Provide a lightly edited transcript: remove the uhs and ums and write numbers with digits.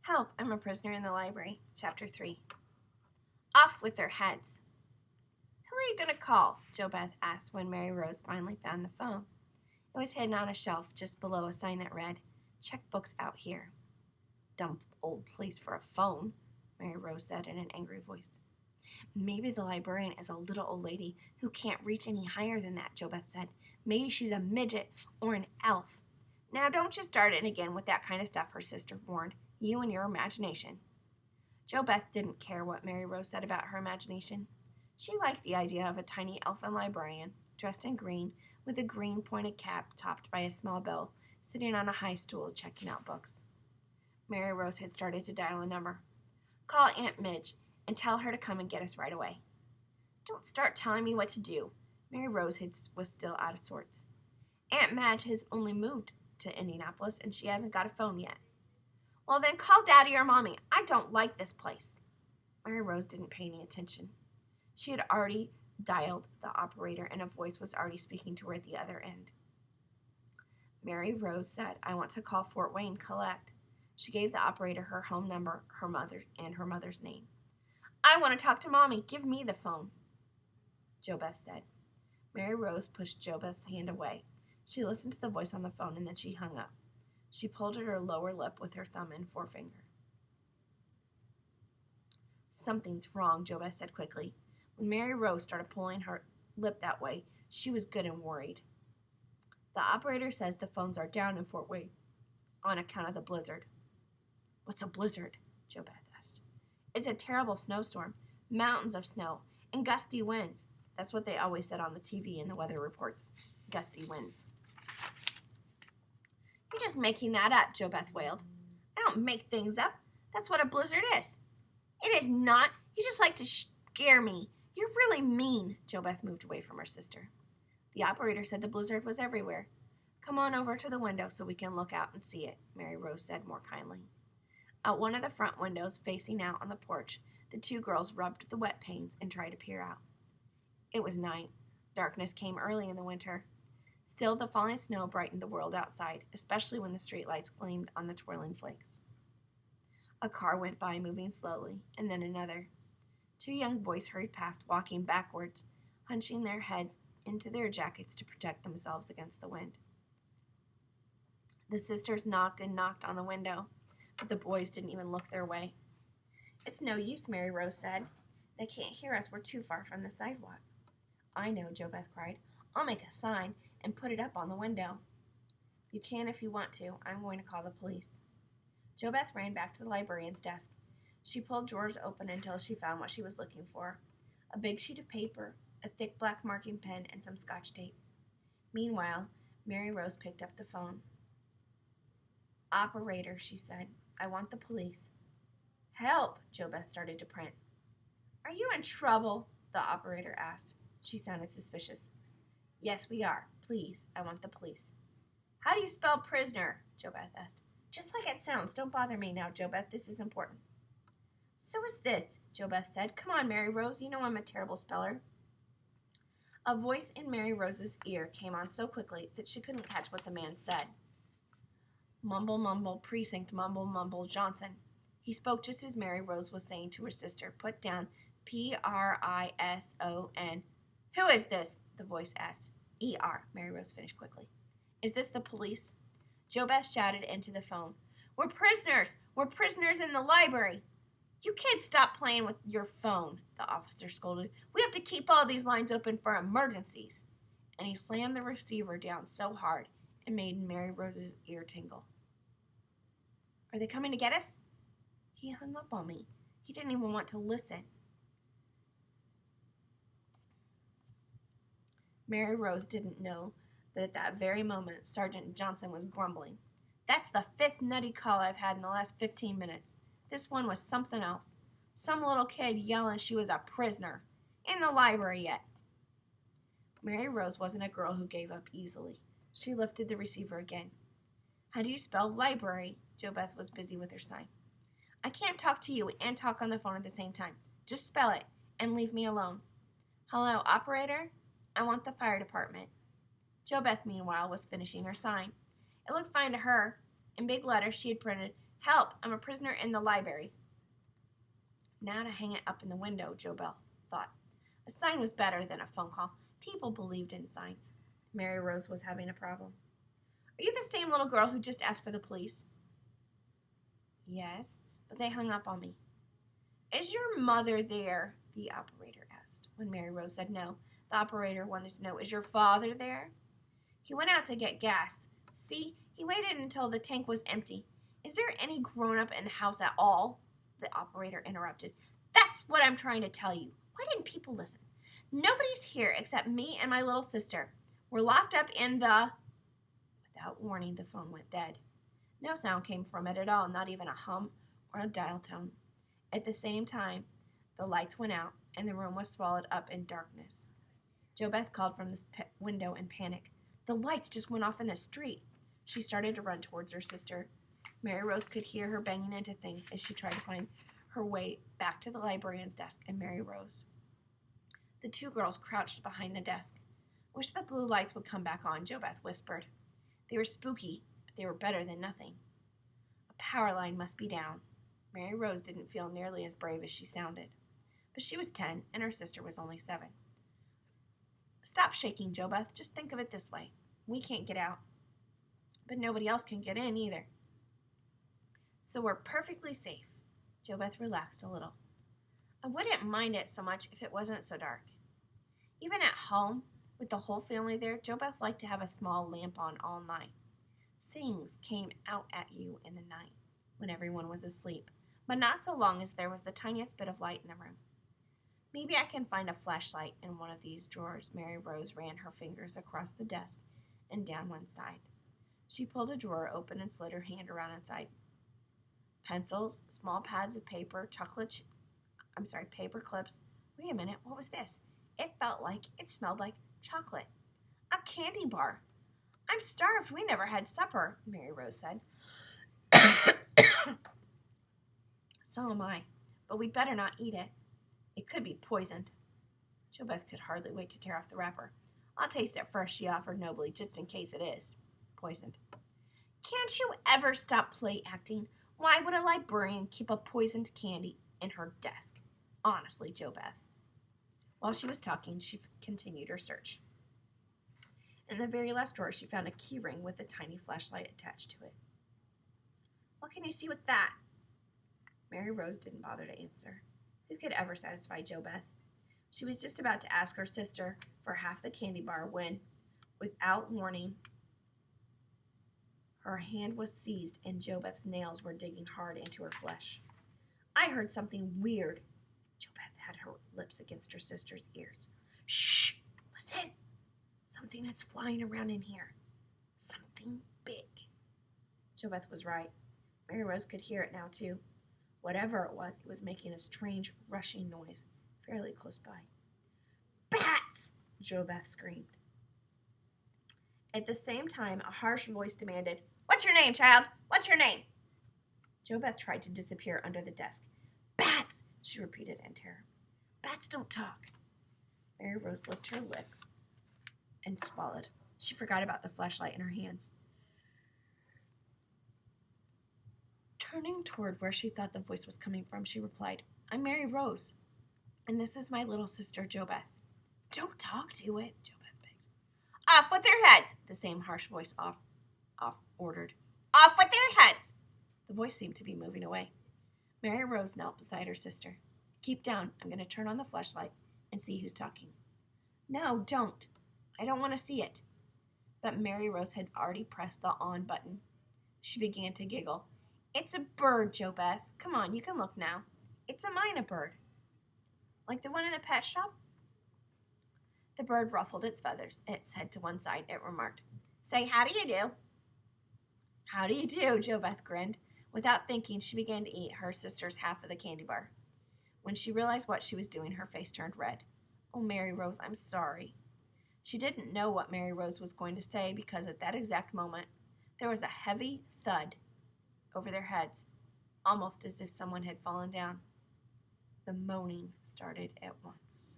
Help, I'm a prisoner in the library. Chapter 3. Off with their heads. Who are you going to call? JoBeth asked when Mary Rose finally found the phone. It was hidden on a shelf just below a sign that read, "Checkbooks out here." Dumb old place for a phone, Mary Rose said in an angry voice. Maybe the librarian is a little old lady who can't reach any higher than that, JoBeth said. Maybe she's a midget or an elf. Now don't you start in again with that kind of stuff, her sister warned. You and your imagination. JoBeth didn't care what Mary Rose said about her imagination. She liked the idea of a tiny elfin librarian, dressed in green, with a green pointed cap topped by a small bell, sitting on a high stool checking out books. Mary Rose had started to dial a number. Call Aunt Midge and tell her to come and get us right away. Don't start telling me what to do. Mary Rose was still out of sorts. Aunt Madge has only moved to Indianapolis and she hasn't got a phone yet. Well, then call Daddy or Mommy. I don't like this place. Mary Rose didn't pay any attention. She had already dialed the operator and a voice was already speaking to her at the other end. Mary Rose said, "I want to call Fort Wayne Collect." She gave the operator her home number, her mother's name. "I want to talk to Mommy. Give me the phone," JoBeth said. Mary Rose pushed JoBeth's hand away. She listened to the voice on the phone and then she hung up. She pulled at her lower lip with her thumb and forefinger. Something's wrong, JoBeth said quickly. When Mary Rose started pulling her lip that way, she was good and worried. The operator says the phones are down in Fort Wayne on account of the blizzard. What's a blizzard? JoBeth asked. It's a terrible snowstorm, mountains of snow, and gusty winds. That's what they always said on the TV in the weather reports. Gusty winds. You're just making that up, JoBeth wailed. I don't make things up. That's what a blizzard is. It is not. You just like to scare me. You're really mean. JoBeth moved away from her sister. The operator said the blizzard was everywhere. Come on over to the window so we can look out and see it, Mary Rose said more kindly. Out one of the front windows facing out on the porch, the two girls rubbed the wet panes and tried to peer out. It was night. Darkness came early in the winter. Still, the falling snow brightened the world outside, especially when the streetlights gleamed on the twirling flakes. A car went by, moving slowly, and then another. Two young boys hurried past, walking backwards, hunching their heads into their jackets to protect themselves against the wind. The sisters knocked and knocked on the window, but the boys didn't even look their way. It's no use, Mary Rose said. They can't hear us. We're too far from the sidewalk. I know, JoBeth cried. I'll make a sign and put it up on the window. You can if you want to. I'm going to call the police. JoBeth ran back to the librarian's desk. She pulled drawers open until she found what she was looking for. A big sheet of paper, a thick black marking pen, and some Scotch tape. Meanwhile, Mary Rose picked up the phone. Operator, she said. I want the police. Help, JoBeth started to print. Are you in trouble? The operator asked. She sounded suspicious. Yes, we are. Please, I want the police. How do you spell prisoner? JoBeth asked. Just like it sounds. Don't bother me now, JoBeth. This is important. So is this, JoBeth said. Come on, Mary Rose. You know I'm a terrible speller. A voice in Mary Rose's ear came on so quickly that she couldn't catch what the man said. Mumble, mumble, precinct, mumble, mumble, Johnson. He spoke just as Mary Rose was saying to her sister, put down Prison. Who is this? The voice asked. ER, Mary Rose finished quickly. Is this the police? JoBeth shouted into the phone. We're prisoners! We're prisoners in the library! You kids stop playing with your phone, the officer scolded. We have to keep all these lines open for emergencies. And he slammed the receiver down so hard it made Mary Rose's ear tingle. Are they coming to get us? He hung up on me. He didn't even want to listen. Mary Rose didn't know that at that very moment Sergeant Johnson was grumbling. That's the 5th nutty call I've had in the last 15 minutes. This one was something else. Some little kid yelling she was a prisoner. In the library yet. Mary Rose wasn't a girl who gave up easily. She lifted the receiver again. How do you spell library? JoBeth was busy with her sign. I can't talk to you and talk on the phone at the same time. Just spell it and leave me alone. Hello, operator? I want the fire department. JoBeth, meanwhile, was finishing her sign. It looked fine to her. In big letters, she had printed, Help! I'm a prisoner in the library. Now to hang it up in the window, JoBeth thought. A sign was better than a phone call. People believed in signs. Mary Rose was having a problem. Are you the same little girl who just asked for the police? Yes, but they hung up on me. Is your mother there? The operator asked. When Mary Rose said no, the operator wanted to know, is your father there? He went out to get gas. See, he waited until the tank was empty. Is there any grown-up in the house at all? The operator interrupted. That's what I'm trying to tell you. Why didn't people listen? Nobody's here except me and my little sister. We're locked up in the... Without warning, the phone went dead. No sound came from it at all, not even a hum or a dial tone. At the same time, the lights went out, and the room was swallowed up in darkness. JoBeth called from the window in panic. The lights just went off in the street. She started to run towards her sister. Mary Rose could hear her banging into things as she tried to find her way back to the librarian's desk and Mary Rose. The two girls crouched behind the desk. Wish the blue lights would come back on, JoBeth whispered. They were spooky, but they were better than nothing. A power line must be down. Mary Rose didn't feel nearly as brave as she sounded. But she was 10, and her sister was only 7. Stop shaking, JoBeth. Just think of it this way. We can't get out. But nobody else can get in either. So we're perfectly safe. JoBeth relaxed a little. I wouldn't mind it so much if it wasn't so dark. Even at home, with the whole family there, JoBeth liked to have a small lamp on all night. Things came out at you in the night when everyone was asleep, but not so long as there was the tiniest bit of light in the room. Maybe I can find a flashlight in one of these drawers. Mary Rose ran her fingers across the desk and down one side. She pulled a drawer open and slid her hand around inside. Pencils, small pads of paper, paper clips. Wait a minute, what was this? It smelled like chocolate. A candy bar. I'm starved. We never had supper, Mary Rose said. So am I, but we'd better not eat it. It could be poisoned. JoBeth could hardly wait to tear off the wrapper. I'll taste it first, she offered nobly, just in case it is poisoned. Can't you ever stop play acting? Why would a librarian keep a poisoned candy in her desk? Honestly, JoBeth. While she was talking, she continued her search. In the very last drawer, she found a key ring with a tiny flashlight attached to it. What can you see with that? Mary Rose didn't bother to answer. Who could ever satisfy JoBeth? She was just about to ask her sister for half the candy bar when, without warning, her hand was seized and JoBeth's nails were digging hard into her flesh. I heard something weird. JoBeth had her lips against her sister's ears. Shh! Listen! Something that's flying around in here. Something big. JoBeth was right. Mary Rose could hear it now, too. Whatever it was making a strange, rushing noise, fairly close by. Bats! JoBeth screamed. At the same time, a harsh voice demanded, What's your name, child? What's your name? JoBeth tried to disappear under the desk. Bats! She repeated in terror. Bats don't talk. Mary Rose licked her lips and swallowed. She forgot about the flashlight in her hands. Turning toward where she thought the voice was coming from, she replied, I'm Mary Rose, and this is my little sister, JoBeth. Don't talk to it, JoBeth begged. Off with their heads, the same harsh voice off ordered. Off with their heads! The voice seemed to be moving away. Mary Rose knelt beside her sister. Keep down. I'm going to turn on the flashlight and see who's talking. No, don't. I don't want to see it. But Mary Rose had already pressed the on button. She began to giggle. It's a bird, JoBeth. Come on, you can look now. It's a mynah bird. Like the one in the pet shop? The bird ruffled its feathers, its head to one side. It remarked, Say, how do you do? How do you do? JoBeth grinned. Without thinking, she began to eat her sister's half of the candy bar. When she realized what she was doing, her face turned red. Oh, Mary Rose, I'm sorry. She didn't know what Mary Rose was going to say because at that exact moment, there was a heavy thud over their heads, almost as if someone had fallen down. The moaning started at once.